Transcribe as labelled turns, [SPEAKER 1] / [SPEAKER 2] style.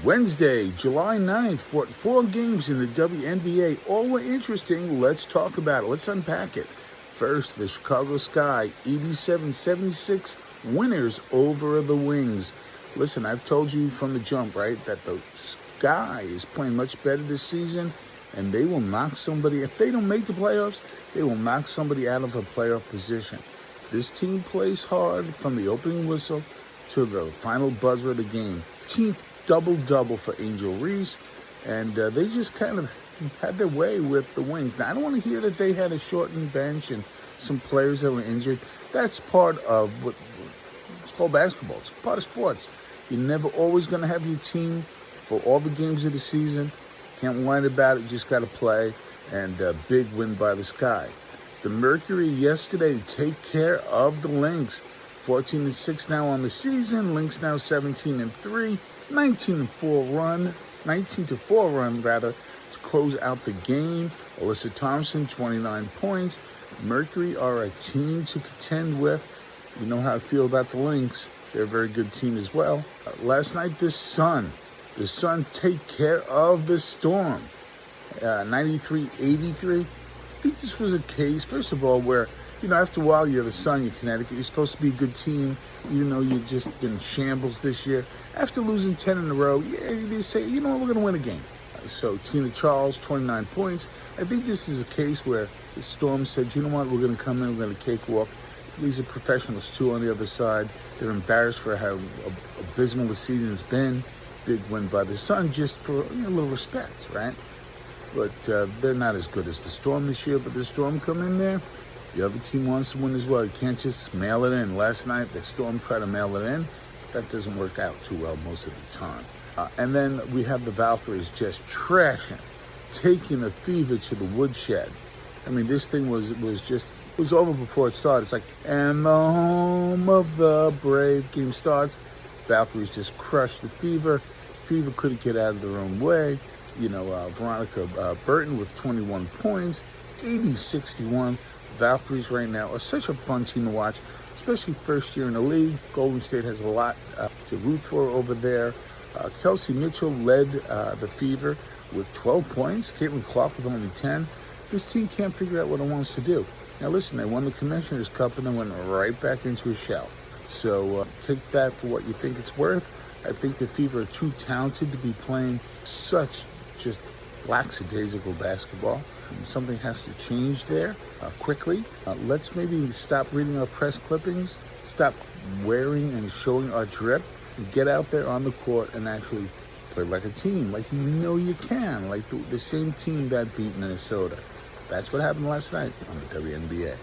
[SPEAKER 1] Wednesday, July 9th, what 4 games in the WNBA, all were interesting. Let's talk about it. Let's unpack it. First, the Chicago Sky, 87-76 winners over the Wings. Listen, I've told you from the jump, right, that the Sky is playing much better this season, and they will knock somebody, if they don't make the playoffs, they will knock somebody out of a playoff position. This team plays hard from the opening whistle to the final buzzer of the game. Team double-double for Angel Reese, and they just kind of had their way with the Wings. Now, I don't want to hear that they had a shortened bench and some players that were injured. That's part of what it's called basketball. It's part of sports. You're never always going to have your team for all the games of the season. Can't whine about it. You just got to play, and big win by the Sky. The Mercury yesterday take care of the Lynx. 14-6 now on the season. Lynx now 17-3. 19-4 run rather, to close out the game. Alyssa Thompson, 29 points. Mercury are a team to contend with. You know how I feel about the Lynx. They're a very good team as well. Last night, the Sun take care of the Storm. 93-83. I think this was a case, first of all, where after a while, you're the Sun, you're Connecticut. You're supposed to be a good team, even though you've just been in shambles this year. After losing 10 in a row, they say, we're going to win a game. So Tina Charles, 29 points. I think this is a case where the Storm said, we're going to come in, we're going to cakewalk. These are professionals, too, on the other side. They're embarrassed for how abysmal the season has been. Big win by the Sun, just for a little respect, right? But they're not as good as the Storm this year, but the Storm come in there. The other team wants to win as well. You can't just mail it in. Last night, the Storm tried to mail it in. That doesn't work out too well most of the time. And then we have the Valkyries just trashing, taking the Fever to the woodshed. I mean, this thing was over before it started. It's like, and the home of the brave game starts. Valkyries just crushed the Fever. Fever couldn't get out of their own way. Veronica Burton with 21 points, 80-61. Valkyries right now are such a fun team to watch, especially first year in the league. Golden State has a lot to root for over there. Kelsey Mitchell led the Fever with 12 points. Caitlin Clark with only 10. This team can't figure out what it wants to do. Now listen, they won the Commissioner's Cup and then went right back into a shell. So take that for what you think it's worth. I think the Fever are too talented to be playing such just lackadaisical basketball. Something has to change there quickly. Let's maybe stop reading our press clippings, stop wearing and showing our drip, and get out there on the court and actually play like a team, like you can, like the same team that beat Minnesota. That's what happened last night on the WNBA.